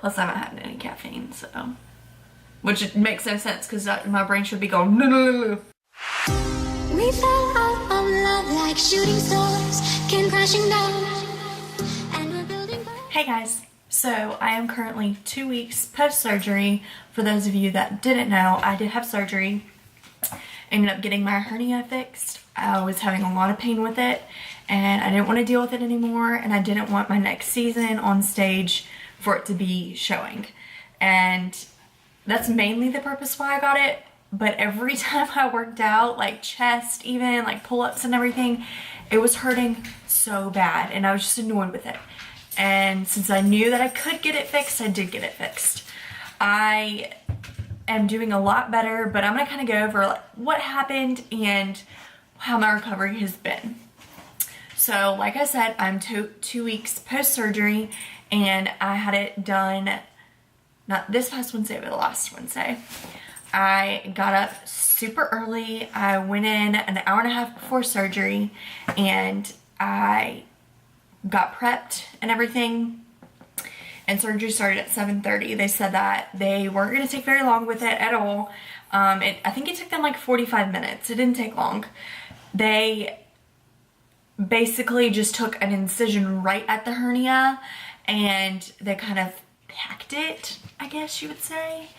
Plus I haven't had any caffeine, so. Which makes no sense because my brain should be going, no, no, no, no. We fell out of love like shooting stars, came crashing down, and we're building. Hey guys, so I am currently 2 weeks post-surgery. For those of you that didn't know, I did have surgery. Ended up getting my hernia fixed. I was having a lot of pain with it, and I didn't want to deal with it anymore, and I didn't want my next season on stage for it to be showing. And that's mainly the purpose why I got it. But every time I worked out, like chest even, like pull-ups and everything, it was hurting so bad, and I was just annoyed with it. And since I knew that I could get it fixed, I did get it fixed. I am doing a lot better, but I'm gonna kind of go over like what happened and how my recovery has been. So like I said, I'm two weeks post-surgery, and I had it done not this past Wednesday, but the last Wednesday. I got up super early. I went in an hour and a half before surgery, and I got prepped and everything. And surgery started at 7:30. They said that they weren't going to take very long with it at all. I think it took them like 45 minutes. It didn't take long. They basically just took an incision right at the hernia, and they kind of packed it, I guess you would say,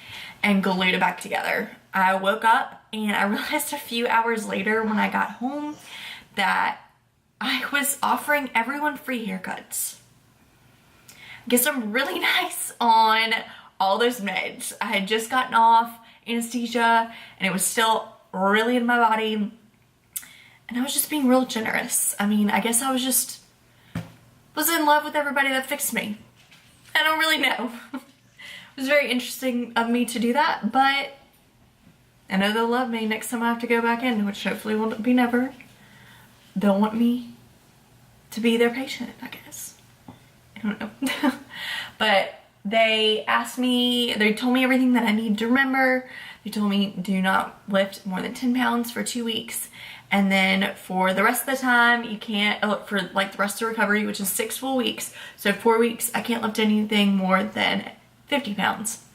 and glued it back together. I woke up and I realized a few hours later when I got home that I was offering everyone free haircuts. I guess I'm really nice on all those meds. I had just gotten off anesthesia and it was still really in my body, and I was just being real generous. I mean, I guess I was in love with everybody that fixed me. I don't really know. It was very interesting of me to do that, but I know they'll love me next time I have to go back in, which hopefully won't be never. They'll want me to be their patient, I guess. I don't know. But they asked me, they told me everything that I need to remember. They told me do not lift more than 10 pounds for 2 weeks. And then for the rest of the time, you can't, for like the rest of recovery, which is 6 full weeks. So 4 weeks, I can't lift anything more than 50 pounds.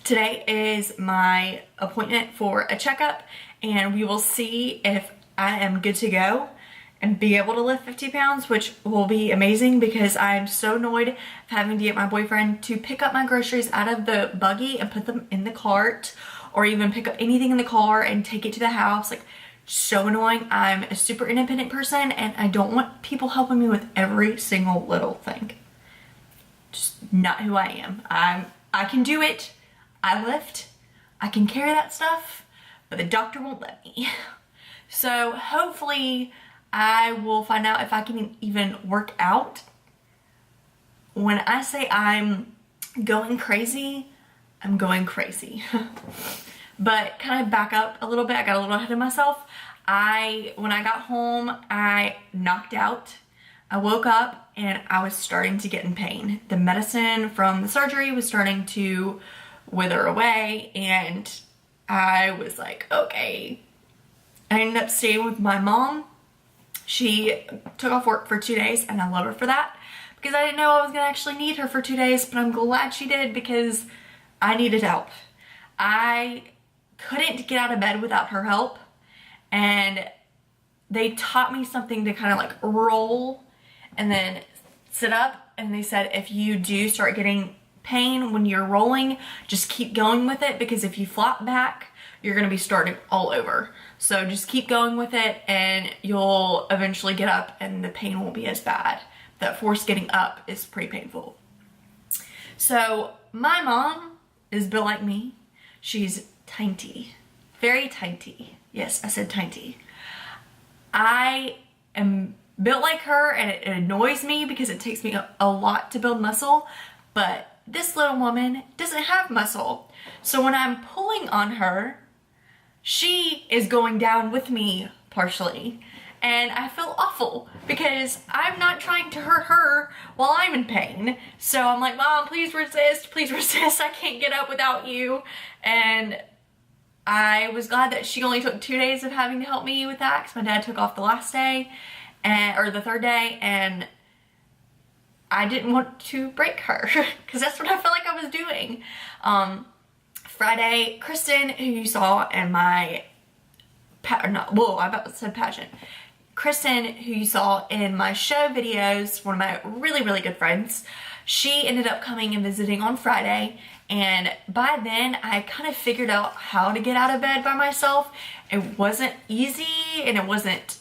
Today is my appointment for a checkup, and we will see if I am good to go and be able to lift 50 pounds, which will be amazing because I'm so annoyed of having to get my boyfriend to pick up my groceries out of the buggy and put them in the cart, or even pick up anything in the car and take it to the house. Like, so annoying. I'm a super independent person, and I don't want people helping me with every single little thing. Just not who I am. I can do it. I lift. I can carry that stuff, but the doctor won't let me. So hopefully I will find out if I can even work out. When I say I'm going crazy, I'm going crazy. But kind of back up a little bit, I got a little ahead of myself. When I got home, I knocked out. I woke up and I was starting to get in pain. The medicine from the surgery was starting to wither away, and I was like, okay. I ended up staying with my mom. She took off work for 2 days, and I love her for that because I didn't know I was gonna actually need her for 2 days, but I'm glad she did because I needed help. I couldn't get out of bed without her help, and they taught me something to kind of like roll and then sit up, and they said if you do start getting pain when you're rolling, just keep going with it, because if you flop back, you're gonna be starting all over. So just keep going with it and you'll eventually get up and the pain won't be as bad. That force getting up is pretty painful. So my mom is built like me. She's tiny, very tiny. Yes, I said tiny. I am built like her, and it annoys me because it takes me a lot to build muscle, but this little woman doesn't have muscle. So when I'm pulling on her, she is going down with me partially, and I feel awful because I'm not trying to hurt her while I'm in pain. So I'm like, Mom, please resist, I can't get up without you. And I was glad that she only took 2 days of having to help me with that, because my dad took off the last day, or the third day, and I didn't want to break her because that's what I felt like I was doing. Friday, Kristen, who you saw in my, I about to say pageant. Kristen, who you saw in my show videos, one of my really, really good friends, she ended up coming and visiting on Friday. And by then, I kind of figured out how to get out of bed by myself. It wasn't easy and it wasn't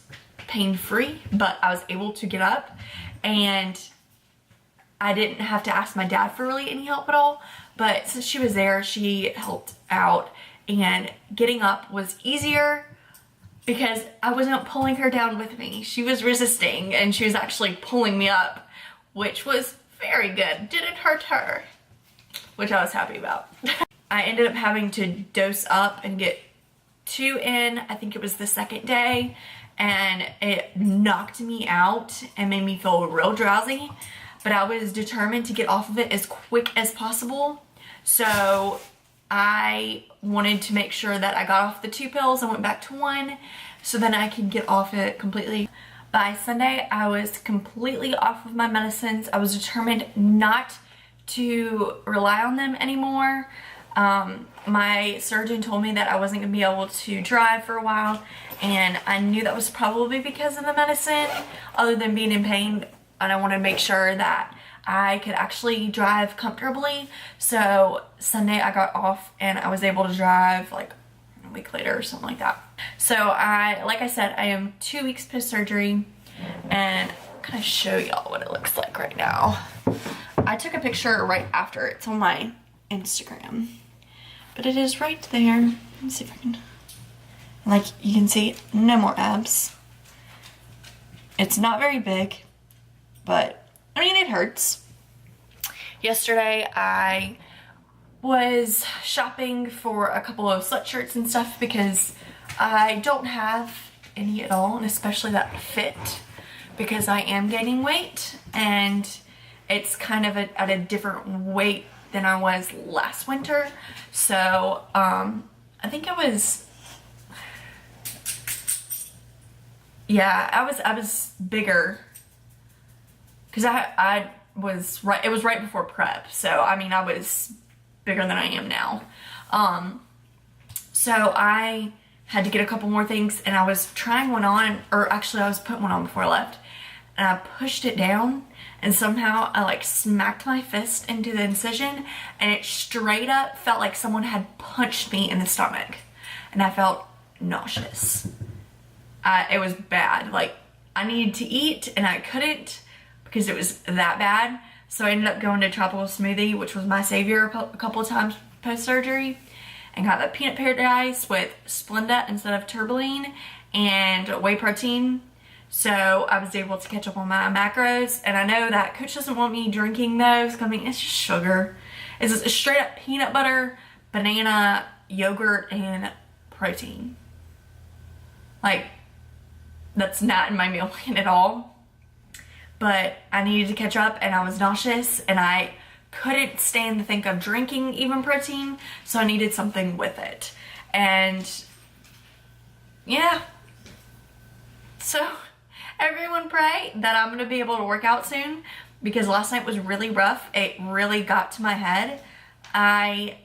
pain-free, but I was able to get up. And I didn't have to ask my dad for really any help at all. But since she was there, she helped out. And getting up was easier because I wasn't pulling her down with me. She was resisting and she was actually pulling me up, which was very good. Didn't hurt her, which I was happy about. I ended up having to dose up and get 2 in. I think it was the second day, and it knocked me out and made me feel real drowsy, but I was determined to get off of it as quick as possible. So I wanted to make sure that I got off the 2 pills and went back to 1 so then I could get off it completely. By Sunday, I was completely off of my medicines. I was determined not to rely on them anymore. My surgeon told me that I wasn't gonna be able to drive for a while, and I knew that was probably because of the medicine, other than being in pain, and I wanted to make sure that I could actually drive comfortably. So Sunday I got off and I was able to drive like a week later or something like that. So like I said, I am 2 weeks post-surgery, and I'm gonna show y'all what it looks like right now. I took a picture right after. It's on my Instagram, but it is right there. Let me see if I can, like, you can see no more abs. It's not very big, but I mean, it hurts. Yesterday, I was shopping for a couple of sweatshirts and stuff because I don't have any at all, and especially that fit, because I am gaining weight, and it's kind of at a different weight than I was last winter. So, I think I was, yeah, I was bigger. Because I was right, it was right before prep. So, I mean, I was bigger than I am now. So I had to get a couple more things, and I was trying one on, or actually I was putting one on before I left, and I pushed it down, and somehow I like smacked my fist into the incision, and it straight up felt like someone had punched me in the stomach, and I felt nauseous. It was bad. Like, I needed to eat, and I couldn't, because it was that bad. So I ended up going to Tropical Smoothie, which was my savior a couple of times post-surgery, and got the peanut paradise with Splenda instead of Turbaline and whey protein. So I was able to catch up on my macros, and I know that Coach doesn't want me drinking those. I mean, it's just sugar. It's just straight up peanut butter, banana, yogurt, and protein. Like, that's not in my meal plan at all. But I needed to catch up, and I was nauseous, and I couldn't stand to think of drinking even protein, so I needed something with it. And yeah, so everyone pray that I'm gonna be able to work out soon, because last night was really rough. It really got to my head. I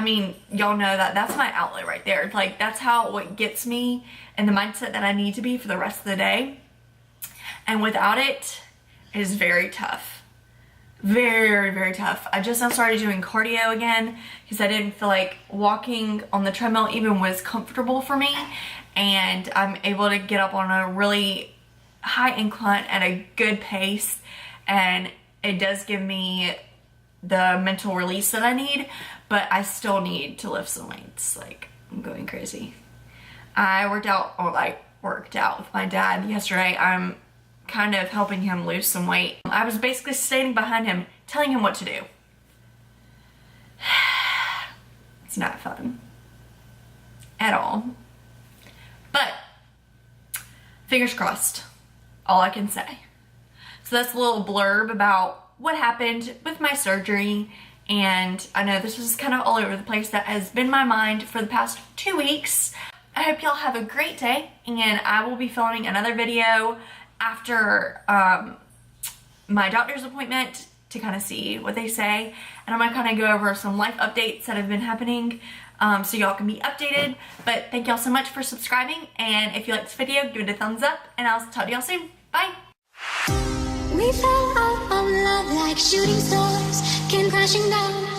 mean, y'all know that that's my outlet right there. Like, that's what gets me in the mindset that I need to be for the rest of the day. And without it, it is very tough. Very, very tough. I just now started doing cardio again because I didn't feel like walking on the treadmill even was comfortable for me. And I'm able to get up on a really high incline at a good pace. And it does give me the mental release that I need, but I still need to lift some weights. Like, I'm going crazy. I worked out with my dad yesterday. I'm kind of helping him lose some weight. I was basically standing behind him, telling him what to do. It's not fun at all. But fingers crossed, all I can say. So that's a little blurb about what happened with my surgery. And I know this was kind of all over the place. That has been my mind for the past 2 weeks. I hope y'all have a great day, and I will be filming another video after my doctor's appointment to kind of see what they say, and I'm gonna kind of go over some life updates that have been happening, so y'all can be updated. But thank y'all so much for subscribing, and if you like this video, give it a thumbs up, and I'll talk to y'all soon. Bye. We fell out of love like shooting stars came crashing down.